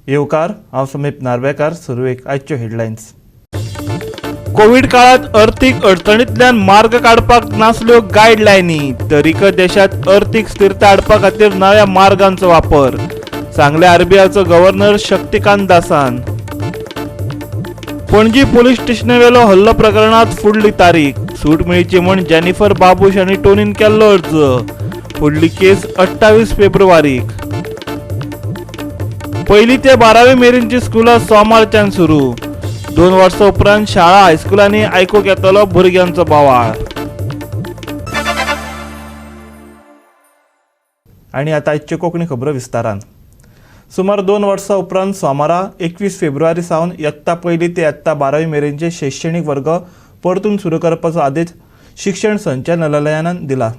येवकार हांव समीप नार्वेकार. सुरवेक आयच्यो हेडलायन्स. कोविड काळात अर्थीक अडचणींतल्यान मार्ग काडपाक नासल्यो गायडलायनी. तरीकय देशात अर्थीक स्थिरता हाडपा खातीर नव्या मार्गांचो वापर. सांगले आरबीआयचो गव्हर्नर शक्तिकांत दासान. पणजी पुलीस स्टेशनावेलो हल्लो प्रकरणात फुडली तारीख. सूट मेळची म्हूण जेनिफर बाबूश आनी टोनीन केल्लो अर्ज. फुडली केस 28 फेब्रुवारीक. 1ली ते 12वी मेरेनची स्कुलां सोमारच्यान सुरू. 2 वर्सां उपरांत शाळा हायस्कुलांनी आयकूंक येतलो भुरग्यांचो बोवाळ. आनी आतां आयच्यो कोंकणी खबरो विस्तारान. सुमार 2 वर्सां उपरांत सोमारा 21 फेब्रुवारी सावन इयत्ता 1 ते इयत्ता 12वी मेरेनचे शैक्षणीक वर्ग परतून सुरू करपाचो आदेश शिक्षण संचालनालयान दिला.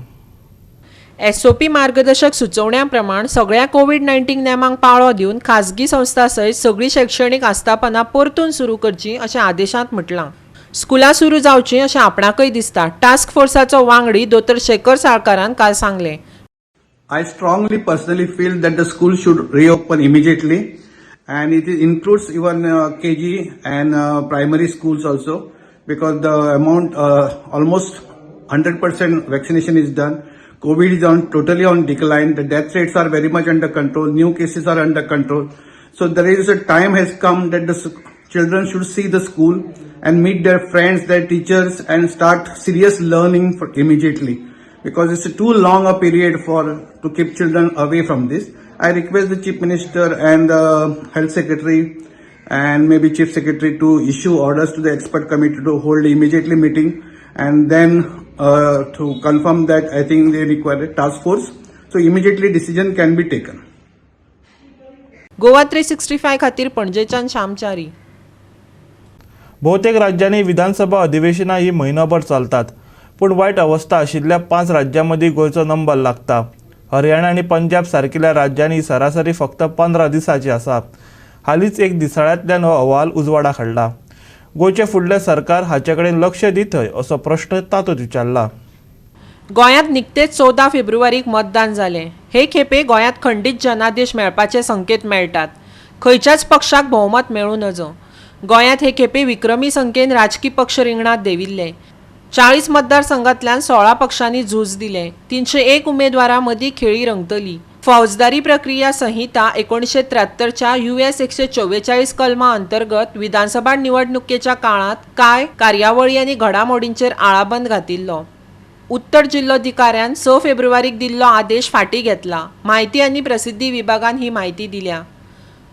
एसओपी मार्गदर्शक सुचोवण्या प्रमाण सगळ्या कोविड-19 नेमांक पाळो दिवन खाजगी संस्था सयत सगळी शैक्षणीक आस्थापनां परतून सुरू करची अशें आदेशांत म्हटलां. स्कुलां सुरू जावचीं अशें आपणाकय दिसता. टास्क फोर्साचो वांगडी दोतोर शेखर साळकारान काल सांगलें. I strongly personally feel that the school should reopen immediately, and it includes even KG and primary schools also, because the amount almost 100% vaccination is done. COVID is totally on decline. The death rates are very much under control. New cases are under control. So there is a time has come that the children should see the school and meet their friends, their teachers, and start serious learning immediately. Because it's too long a period to keep children away from this. I request the Chief Minister and the Health Secretary and maybe Chief Secretary to issue orders to the expert committee to hold immediately meeting, and then to confirm that I think they require a task force. So immediately decision can be taken. Goa 365 खातीर पणजेच्यान शामचारी. भोवतेक राज्यांनी विधानसभा अधिवेशनां ही म्हयनोभर चलतात. पूण वायट अवस्था आशिल्ल्या 5 राज्यां मदीं गोंयचो नंबर लागता. हरियाणा आनी पंजाब सारकिल्या राज्यांनी सरासरी फक्त 15 दिसांची आसा. हालींच एक दिसाळ्यांतल्यान हो अहवाल उजवाडाक हाडला. गोंयचे फुडले सरकार हाचे कडेन लक्ष दितय असो प्रश्न तातूंत विचारला. गोंयांत निकतेच 14 फेब्रुवारीक मतदान जालें. हे खेपे गोंयांत खंडीत जनादेश मेळपाचे संकेत मेळटात. खंयच्याच पक्षाक भोवमत मेळूं नजो. गोंयांत हे खेपे विक्रमी संख्येन राजकी पक्ष रिंगणात देविल्ले. 40 मतदारसंघांतल्यान 16 पक्षांनी झूज दिलें. 301 उमेदवारां मदीं खेळी रंगतली. फौजदारी प्रक्रिया संहिता 1973च्या US 144 कलमा अंतर्गत विधानसभा निवडणुकेच्या काळात कांय कार्यावळी आनी घडामोडींचेर आळाबंद घातिल्लो. उत्तर जिल्लोधिकाऱ्यान 6 फेब्रुवारीक दिल्लो आदेश फाटीं घेतला. माहिती आनी प्रसिद्धी विभागान ही माहिती दिल्या.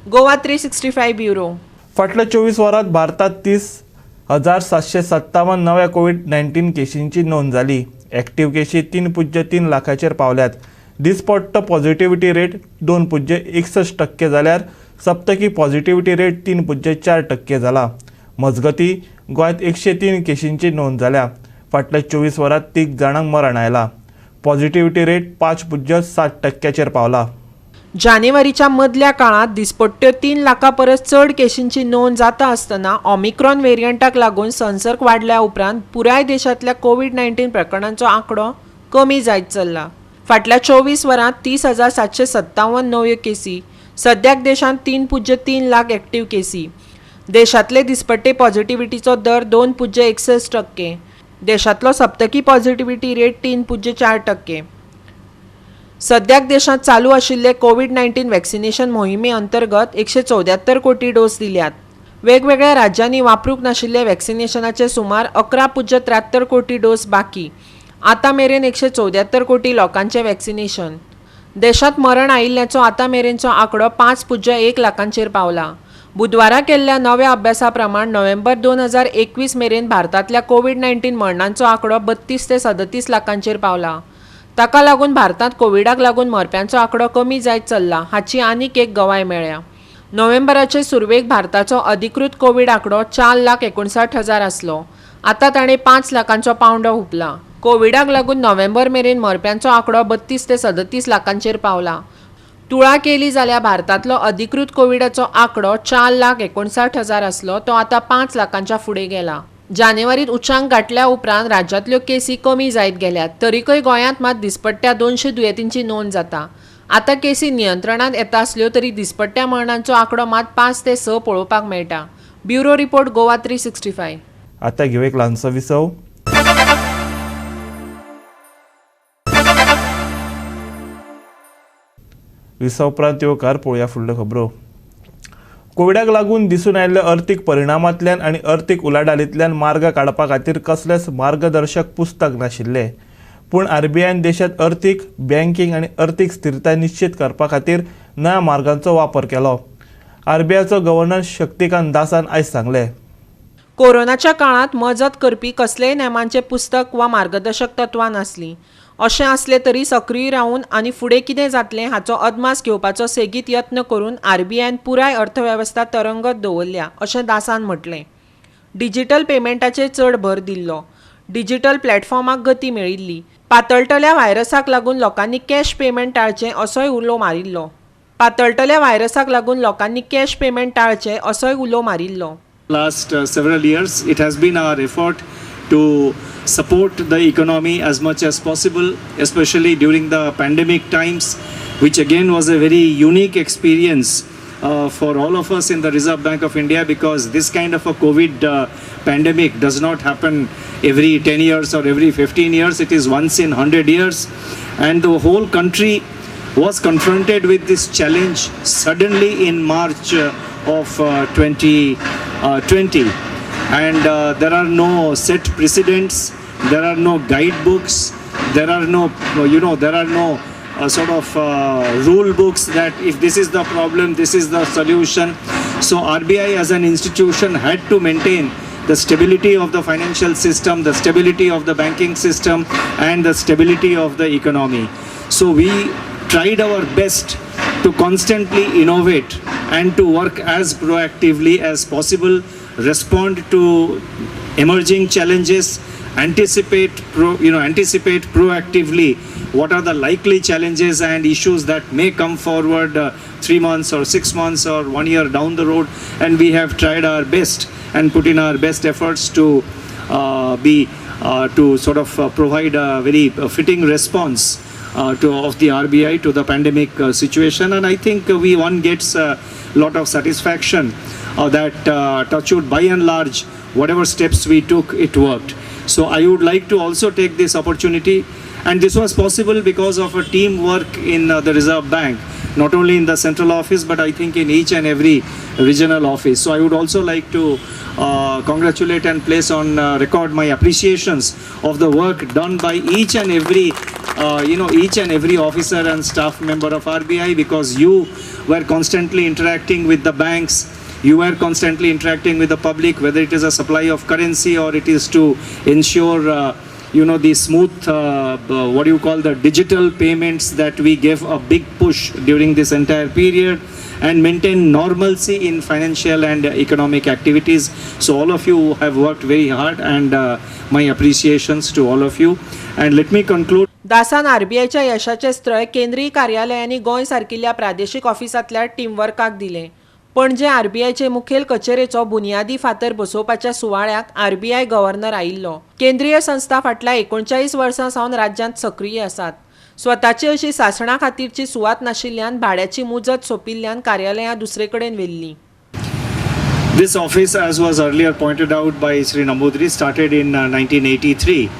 गोवा 365 ब्युरो. फाटल्या 24 वरांत भारतात 30,757 नव्या कोविड-19 केसींची नोंद जाली. एक्टीव केसी 3.3 लाखाचेर पावल्यात. दिसपट्टो पॉझिटिव्हिटी रेट 2.61% जाल्यार सप्तकी पॉझिटिव्हिटी रेट 3.4% जाला. मजगतीं गोंयांत 103 केसींची नोंद जाल्या. फाटल्या 24 वरांत 3 जाणांक मरण आयलां. पॉझिटिव्हिटी रेट 5.7%चेर पावला. जानेवारीच्या मदल्या काळात दिसपट्ट्यो 3 लाखां परस चड केसींची नोंद जाता आसतना ओमिक्रॉन व्हेरियंटाक लागून संसर्ग वाडल्या उपरांत पुराय देशांतल्या कोविड-19 प्रकरणांचो आंकडो कमी जायत चल्ला. फाटल्या 24 वरांत 30,757 नव्यो केसी. सद्याक देशांत 3.3 लाख एक्टीव केसी. देशांतले दिसपट्टे पॉझिटिव्हिटीचो दर 2.61%. देशांतलो सप्तकी पॉझिटिव्हिटी रेट 3.4%. सद्याक देशांत चालू आशिल्ले कोविड-19 वॅक्सिनेशन मोहिमे अंतर्गत 174 कोटी डोस दिल्यात. वेगवेगळ्या राज्यांनी वापरूंक नाशिल्ले वॅक्सिनेशनाचे सुमार 11.73 कोटी डोस बाकी. आतां मेरेन 174 कोटी लोकांचे वॅक्सिनेशन. देशांत मरण आयिल्ल्याचो आतां मेरेनचो आंकडो 5.1 लाखांचेर पावला. बुधवारा केल्ल्या नव्या अभ्यासा प्रमाण नोव्हेंबर 2021 मेरेन भारतांतल्या कोविड-19 मरणांचो आंकडो 32 ते 37 लाखांचेर पावला. ताका लागून भारतांत कोविडाक लागून मरप्यांचो आंकडो कमी जायत चल्ला हाची आनीक एक गवाय मेळ्ळ्या. नोव्हेंबराचे सुरवेक भारताचो अधिकृत कोविड आंकडो 4,59,000 आसलो. आतां ताणें 5 लाखांचो पावंडो हुपला. कोविडाक लागून नोव्हेंबर मेरेन मरप्यांचो आंकडो 32 ते 37 लाखांचेर पावला. तुळा केली जाल्यार भारतांतलो अधिकृत कोविडाचो आंकडो 4,59,000 आसलो तो आतां 5 लाखांच्या फुडें गेला. जानेवारीत उच्चांक गाठल्या उपरांत राज्यांतल्यो केसी कमी जायत गेल्यात. तरीकय गोंयांत मात दिसपट्ट्या 200 दुयेंतींची नोंद जाता. आतां केसी नियंत्रणांत येता आसल्यो तरी दिसपट्ट्या मरणांचो आंकडो मात 5 ते 6 पळोवपाक मेळटा. Bureau report Goa 365. आतां घेऊ एक ल्हानसो विसव. विसव उपरांत येवकार पळोवया फुडल्यो खबरो. कोविडाक लागून दिसून आयिल्ल्या अर्थीक परिणामांतल्यान आनी अर्थीक उलाढालींतल्यान मार्ग काडपा खातीर कसलेंच मार्गदर्शक पुस्तक नाशिल्लें. पूण आरबीआयन देशांत अर्थीक, बँकींग आनी अर्थीक स्थिरताय निश्चित करपा खातीर नव्या मार्गांचो वापर केलो. आरबीआयचो गव्हर्नर शक्तिकांत दासान आयज सांगलें. कोरोनाच्या काळांत मजत करपी कसलेय नेमांचें पुस्तक वा मार्गदर्शक तत्वां नासलीं. अशें आसलें तरी सक्रीय रावन आनी फुडें कितें जातलें हाचो अदमास घेवपाचो सेगीत यत्न करून आरबीआयन पुराय अर्थवेवस्था तरंगत दवरल्या अशें दासान म्हटलें. डिजिटल पेमेंटाचेर चड भर दिल्लो. डिजिटल प्लॅटफॉर्माक गती मेळिल्ली. पातळटल्या व्हायरसाक लागून लोकांनी कॅश पेमेंट टाळचें असोय उलो मारिल्लो. Last several years, it has been our effort to support the economy as much as possible, especially during the pandemic times, which again was a very unique experience for all of us in the Reserve Bank of India, because this kind of a COVID pandemic does not happen every 10 years or every 15 years. It is once in 100 years, and the whole country was confronted with this challenge suddenly in March of 2020, and there are no set precedents, there are no guidebooks, there are no sort of rule books that if this is the problem, this is the solution. So RBI as an institution had to maintain the stability of the financial system, the stability of the banking system, and the stability of the economy. So we tried our best to constantly innovate and to work as proactively as possible, respond to emerging challenges, anticipate proactively what are the likely challenges and issues that may come forward 3 months or 6 months or 1 year down the road, and we have tried our best and put in our best efforts to sort of provide a very fitting response of the RBI to the pandemic situation. And I think one gets a lot of satisfaction that touchwood, by and large, whatever steps we took, it worked. So I would like to also take this opportunity, and this was possible because of a teamwork in the Reserve Bank, not only in the central office, but I think in each and every regional office. So I would also like to congratulate and place on record my appreciations of the work done by each and every officer and staff member of RBI, because you were constantly interacting with the banks, you were constantly interacting with the public, whether it is a supply of currency or it is to ensure the smooth the digital payments that we gave a big push during this entire period, and maintain normalcy in financial and economic activities. So all of you have worked very hard, and my appreciations to all of you. And let me conclude. दासान आरबीआयच्या यशाचे श्रेय केंद्रीय कार्यालयांनी गोंय सारकिल्ल्या प्रादेशीक ऑफिसांतल्या टीमवर्काक दिलें. पणजे आरबीआयचे मुखेल कचेरेचो बुनयादी फातर बसोवपाच्या सुवाळ्याक आरबीआय गव्हर्नर आयिल्लो. केंद्रीय संस्था फाटल्या 39 वर्सां सावन राज्यांत सक्रीय आसात. स्वताची अशी सासणा खातीरची सुवात नाशिल्ल्यान भाड्याची मुजत सोंपिल्ल्यान कार्यालयां दुसरे कडेन व्हेल्लीं. This office, as was earlier pointed out by Sri Nambudri, started in 1983,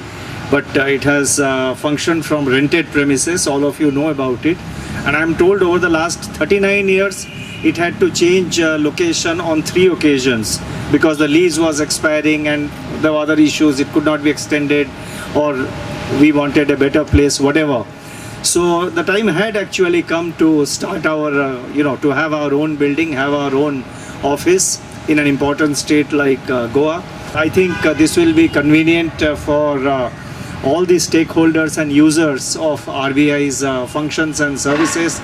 but it has functioned from rented premises. All of you know about it, and I am told over the last 39 years it had to change location on 3 occasions because the lease was expiring and there were other issues. It could not be extended, or we wanted a better place, whatever. So the time had actually come to start our, to have our own building, have our own office in an important state like Goa. I think this will be convenient for all the stakeholders and users of RBI's functions and services,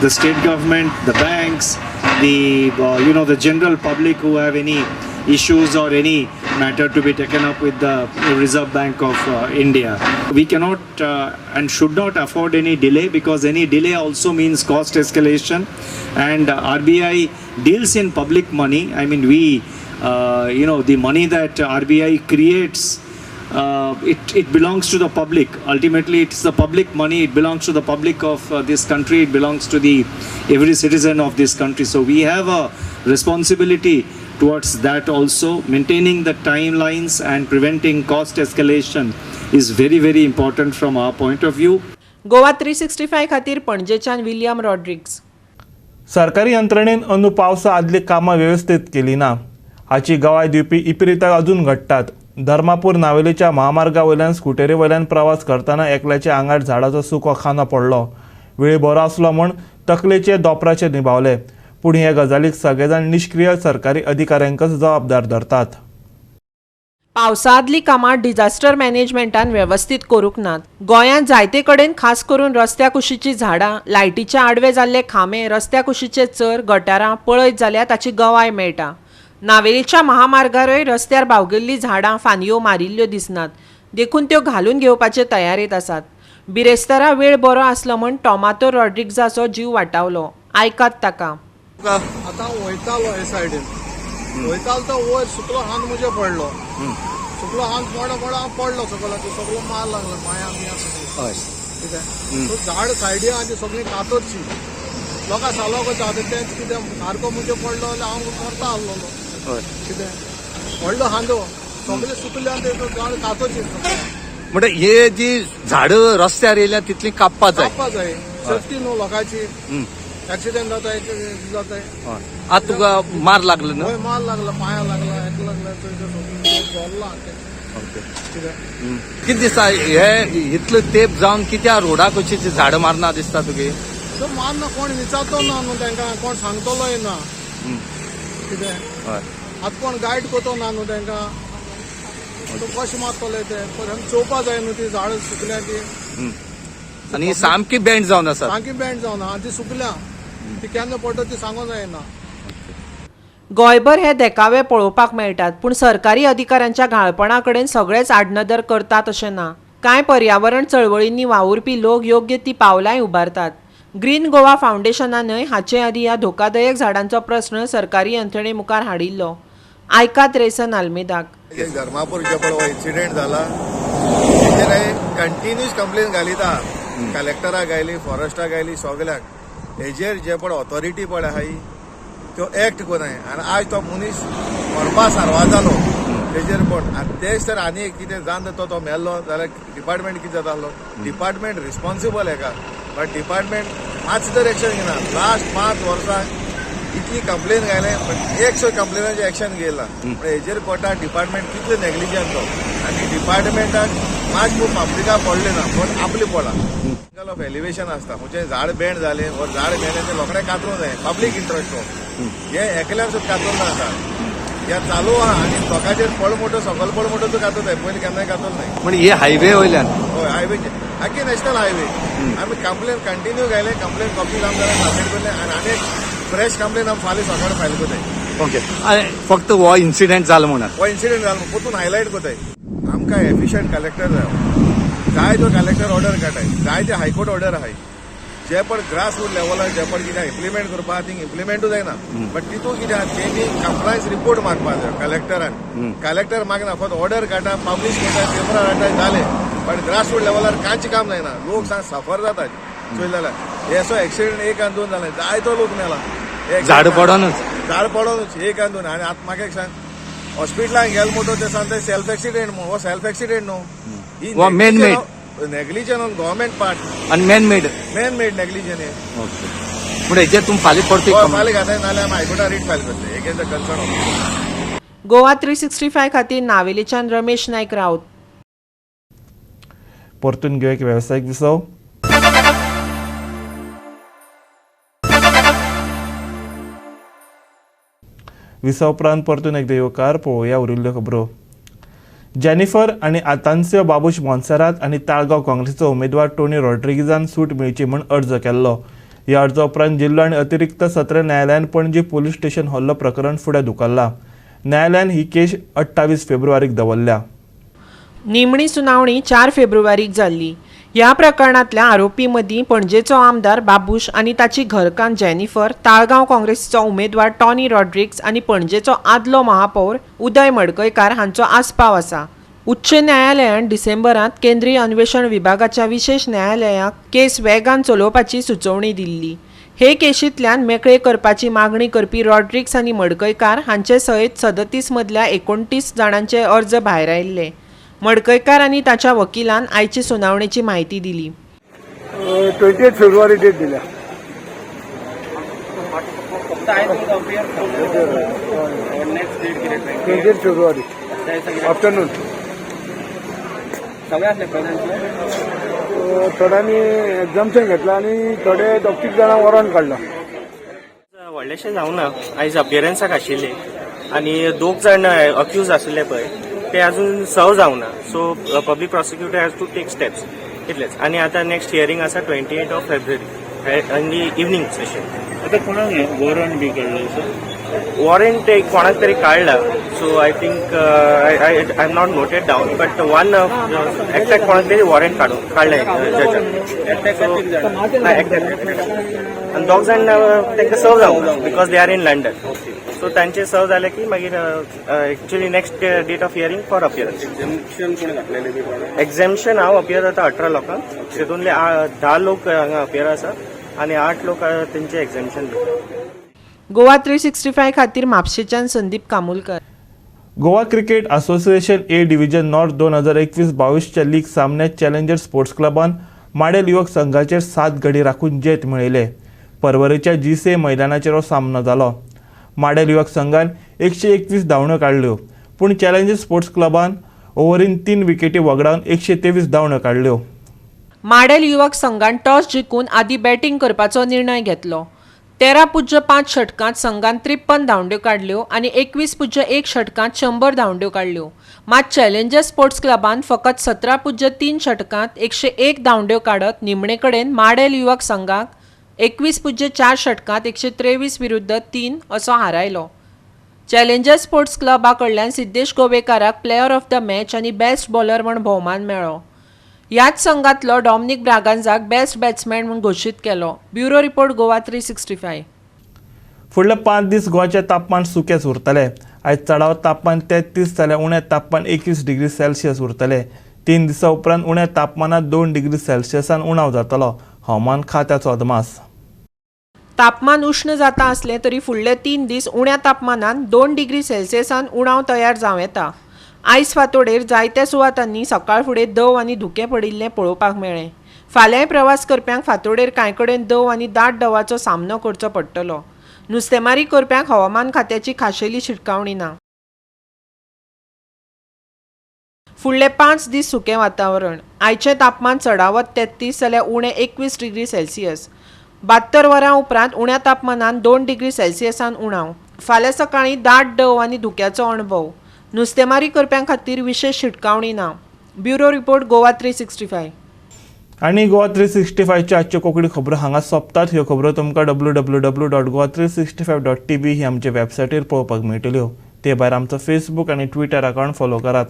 the state government, the banks, the general public who have any issues or any matter to be taken up with the Reserve Bank of India. We cannot and should not afford any delay, because any delay also means cost escalation, and RBI deals in public money. I mean, the money that RBI creates it belongs to the public. Ultimately, it's the public money. It belongs to the public of this country. It belongs to the every citizen of this country. So we have a responsibility towards that also. Maintaining the timelines and preventing cost escalation is very, very important from our point of view. Goa 365 खातीर पणजेच्यान William Rodrigues. सरकारी यंत्रणेन अंदू पावसा आदली कामां व्यवस्थीत केली ना हाची गवाय दिवपी इपिरितां अजून घडटात. धर्मापूर नावेलीच्या महामार्गा वयल्यान स्कुटेरी वयल्यान प्रवास करतना एकल्याच्या आंगार झाडाचो सुको खांदो पडलो. वेळ बरो आसलो म्हूण तकलेचे दोपराचे निभावले, पूण हे गजालीक सगळेजाण निश्क्रीय सरकारी अधिकाऱ्यांकच जबाबदार धरतात. पावसा आदली कामां डिझास्टर मॅनेजमेंटान वेवस्थीत करूंक नात. गोंयांत जायते कडेन खास करून रस्त्या कुशीची झाडां, लायटीचे आडवे जाल्ले खांबे, रस्त्या कुशीचे चर, गटारां पळयत जाल्यार ताची गवाय मेळटा. नावेलीच्या महामार्गारय रस्त्यार भावगिल्लीं झाडां, फांदयो मारिल्ल्यो दिसनात, देखून त्यो घालून घेवपाचे तयारेत आसात. बिरेस्तारा वेळ बरो आसलो म्हूण टॉमाटो रॉड्रिग्जाचो जीव वाटावलो. आयकात ताका. आतां वयतालो हे सायडीन वयतालो तो वयर सुकलो हांत म्हजे पडलो. सुकलो हांत मोडो हांव पडलो सकयल. सगळो मार लागलो, पांयां बियां सगळी. कितें तो झाड सायडीन आहा ती सगळी कातरची. लोकां सांगलो गो जाता तेंच कितें सारको म्हजे पडलो जाल्यार हांव मरता आसलोलो. कितें व्हडलो हांदो सगळे सुकले आनी ते झाड कातरची. म्हणजे हे जी झाडं रस्त्यार येयल्या तितली कापपा जाय. सेफ्टी न्हू लोकांची. ऍक्सिडेंट जाताय जाताय. आतां तुका मार लागलो न्हू? हय मार लागला, पांयां लागला, हेका लागला, जोडला. कितें दिसता हे इतलो तेंप जावन कित्या रोडाक अशीं झाडां मारना दिसता तुगे? तो मारना कोण विचारतो ना न्हू तांकां, कोण सांगतलोय ना. कितें आतां कोण गायड करतो ना न्हू तांकां. तो कशें मारतले ते पण चोवपा जाय न्हू ती झाडां सुकल्या ती. आनी सामकी बँड जावन आसा. सामकी बँड जावन आहा ती सुकल्या. ती केन्ना पडटा ती सांगूंक जायना. गोंयभर हे देखावे पळोवपाक मेळटात, पूण सरकारी अधिकाऱ्यांच्या घाळपणा कडेन सगळेच आडनदर करतात अशें ना. कांय पर्यावरण चळवळींनी वावुरपी लोक योग्य ती पावलांय उबारतात. ग्रीन गोवा फावंडेशनानय हाचे आदीं ह्या धोकादायक झाडांचो प्रस्न सरकारी यंत्रणे मुखार हाडिल्लो. आयकात रेसन आल्मेदाक. धर्मापूर जे पळय हो इन्सिडेंट जाला तेजेर कंटिन्यूस कंप्लेन घालिता. कलेक्टराक घायली, फॉरेस्टाक घायली, सगळ्याक. हेजेर जे पळय ऑथॉरिटी पळय आहाय त्यो एक्ट कोनाय. आनी आज तो मनीस मरपा सारवा जालो तेजेर कोण. आनी तेच तर आनी कितें जावन तो मेल्लो जाल्यार डिपार्टमेंट कितें जातालो? डिपार्टमेंट रिस्पॉन्सिबल हेका, बट डिपार्टमेंट मातशें तर एक्शन घेना. लास्ट 5 वर्सां इतली कंप्लेन घायले पण एक कंप्लेनाचें एक्शन घेयला. हेजेर कोटा डिपार्टमेंट कितले नेग्लिजंट तो. आनी डिपार्टमेंटाक मात पब्लिका पडले ना पण आपली पडला. सिंगल ऑफ एलिवेशन आसता म्हणजे झाड बँड जालें वर झाड मेलें ते लोकडें कातरूंक जाय. पब्लीक इंट्रस्ट तो हे एकल्यार सुद्दां कातूंक नाका. ह्या चालू आहा आनी लोकांचेर पड मोठो सकयल पड मोठो तूं कातूंक जाय. पयलीं केन्नाय कातूंक नाय. म्हणजे हे हायवे वयल्यान? हय हायवेचे आख्खी नॅशनल हायवे. आमी कंप्लेन कंटिन्यू घायले. कंप्लेन कॉपी जावन जाल्यार सबमीट करले आनी आनी फ्रेश कंप्लेन आमी फाल्यां सकाळीं फायल करताय. ओके. फक्त हो इन्सिडेंट जालो म्हणून? हो इन्सिडेंट जालो परतून हायलायट करताय. आमकां एफिशियंट कलेक्टर जाय तो कलेक्टर ऑर्डर काडटाय. जाय ते हायकोर्ट ऑर्डर आहाय. जे पण ग्रास रूट लेवलार जे पण कितें इम्प्लिमेंट करपा थिंग इम्प्लिमेंटूच जायना. बट तितून कितें आहा तेणी कंप्लायन्स रिपोर्ट मागपा जाय कलेक्टरान. कलेक्टर मागना फक्त ऑर्डर काडटा, पब्लीश करता, पेपरार हाडटा, जालें. बट ग्रास रूट लेवलार कांयच काम जायना. लोक सांग सफर जातात. चोय जाल्यार हे असो एक्सिडेंट 1 आनी 2 जाले. जायतो लोक मेला झाड पडोनूच 1 आनी 2. आनी आतां म्हाका एक सांग हॉस्पिटलांत गेलो म्हणटो ते सांगता सेल्फ एक्सिडेंट म्हणून. हो सेल्फ एक्सिडेंट न्हू. हो man made negligence on government part. आनी मेन मेड नेग्लिजन हे. म्हणजे हेजेर तुम फाल्यां परती फाल्यां घाताय नाल्यार आमी हायकोर्टार रीट फायल करतले against the concern officer. Goa 365 खातीर नावेलीच्यान रमेश नायक रावत. परतून घेवया एक वेवसायीक विसव. विसव उपरांत परतून एकदा येवकार पळोवया उरिल्ल्यो खबरो. जेनिफर आनी आतांसियो बाबूश मोन्सेरात आनी ताळगांव काँग्रेसीचो उमेदवार टोनी रॉड्रिगीजान सूट मेळची म्हूण अर्ज केल्लो. ह्या अर्जा उपरांत जिल्लो आनी अतिरिक्त सत्र न्यायालयान पणजी पुलीस स्टेशन हल्लो प्रकरण फुडें धुकल्ला. न्यायालयान ही केस 28 फेब्रुवारीक दवरल्या. निमणी सुनावणी 4 फेब्रुवारीक जाल्ली. ह्या प्रकरणांतल्या आरोपी मदीं पणजेचो आमदार बाबूश आनी ताची घरकान्न जेनिफर, ताळगांव काँग्रेसीचो उमेदवार टॉनी रॉड्रिग्स आनी पणजेचो आदलो महापौर उदय मडकयकार हांचो आस्पाव आसा. उच्च न्यायालयान डिसेंबरांत केंद्रीय अन्वेषण विभागाच्या विशेष न्यायालयाक केस वेगान चलोवपाची सुचोवणी दिल्ली. हे केशींतल्यान मेकळे करपाची मागणी करपी रॉड्रिक्स आनी मडकयकार हांचे सयत 37 मदल्या 29 जाणांचे अर्ज भायर आयिल्ले. मडकयकार आनी ताच्या वकिलान आयची सुनावणेची म्हायती दिली. 28 फेब्रुवारी डेट दिल्या. 28 फेब्रुवारी आफ्टरनून. थोड्यांनी एक्झाम्शन घेतला आणि थोडे 30 जाणां वॉरंट काढला. व्हडलेशें जावना. आयज अपियरन्साक आशिल्ले आनी 2 जाण अक्यूज आशिल्ले पळय ते अजून सर्व जावना. So public prosecutor has to take steps इतलेच. आनी आतां नेक्स्ट हियरींग आसा 28 of February in the evening session. आता कोणाक वॉरंट बी काडलो? वॉरंट एक कोणाक तरी काढला. So I think I am not noted down but one एकट्याक कोणाक तरी वॉरंट काडलें जजान. आनी 2 जाण तांकां सर्व जावना because they are in London. So तांचे सर्व जाले की मागीर actually next date of hearing for appearance. Exemption हांव अपियर जाता 18 लोकांक. तितूंतले 10 लोक हांगा अपियर आसा आनी 8 लोक तेंचे एक्झाम्शन दिता. गोवा 365 खातीर म्हापशेच्यान संदीप कामुलकर. गोवा क्रिकेट असोसिएशन ए डिव्हिजन नॉर्थ 2021-22च्या लीग सामन्यात चॅलेंजर स्पोर्ट्स क्लबान माडेल युवक संघाचेर 7 गडी राखून जैत मेळयले. परवरीच्या जीसे मैदानाचेर हो सामनो जालो. माडेल युवक संघान 121 धांवड्यो काडल्यो पूण चॅलेंजर स्पोर्ट्स क्लबान ओव्हरीन 3 विकेटी वगडावन 123 धांवड्यो काडल्यो. माडेल युवक संघान टॉस जिखून आदी बॅटिंग करपाचो निर्णय घेतलो. 13.5 षटकांत संघान 53 धांवड्यो काडल्यो आनी 21.1 षटकांत 100 धांवड्यो काडल्यो. मात चॅलेंजर स्पोर्ट्स क्लबान फकत 17.3 षटकांत 101 धांवड्यो काडत निमणे कडेन माडेल युवक संघाक 21.4 षटकांत 123 विरुद्ध 3 असो हारायलो. चॅलेंजर स्पोर्ट्स क्लबा कडल्यान सिद्धेश गोवेकाराक प्लेयर ऑफ द मॅच आनी बेस्ट बॉलर म्हूण भोवमान मेळ्ळो. ह्याच संघातलो डॉमिनिक ब्रागांझाक बेस्ट बॅट्समॅन म्हूण घोशीत केलो. Bureau report Goa 365. फुडले 5 दीस गोंयचें तापमान सुकेंच उरतलें. आयज चडाव तापमान 33 जाल्यार उणें तापमान 21 डिग्री सेल्सियस उरतलें. 3 दिसां उपरांत उण्या तापमानात 2 डिग्री सेल्सियसान उणाव जातलो. हवामान खात्याचो अदमास. तापमान उष्ण जाता आसलें तरी फुडले 3 दीस उण्या तापमानान 2 डिग्री सेल्सियसान उणाव तयार जावं येता. आयज फांतोडेर जायत्या सुवातांनी सकाळ फुडें दव आनी धुकें पडिल्लें पळोवपाक मेळ्ळें. फाल्यांय प्रवास करप्यांक फांतोडेर कांय कडेन दव आनी दाट दवाचो सामनो करचो पडटलो. नुस्तेमारी करप्यांक हवामान खात्याची खाशेली शिटकावणी ना. फुडले 5 दीस सुकें वातावरण. आयचें तापमान चडावत 33 जाल्यार उणें 21 डिग्री सेल्सियस. 72 वरां उपरांत उण्या तापमानान 2 डिग्री सेल्सियसान उणाव. फाल्यां सकाळीं दाट दव आनी धुक्याचो अणभव. नुस्तेमारी करप्यां खातीर विशेष शिटकावणी ना. Bureau report Goa 365. आनी गोवा 365च्या आजच्यो कोंकणी खबरो हांगा सोंपतात. ह्यो खबरो तुमकां www.goa365.tv ही आमचे वेबसायटीर पळोवपाक मेळटल्यो. ते भायर आमचो फेसबूक आनी ट्विटर अकावंट फॉलो करात.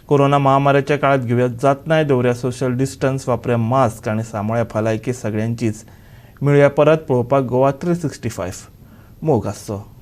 कोरोना महामारीच्या काळात घेवया जातनाय दवरया सोशल डिस्टन्स, वापरया मास्क आनी सांबाळ्या भलायकी सगळ्यांचीच. मेळुया परत पळोवपाक गोवा 365. मोग आसचो.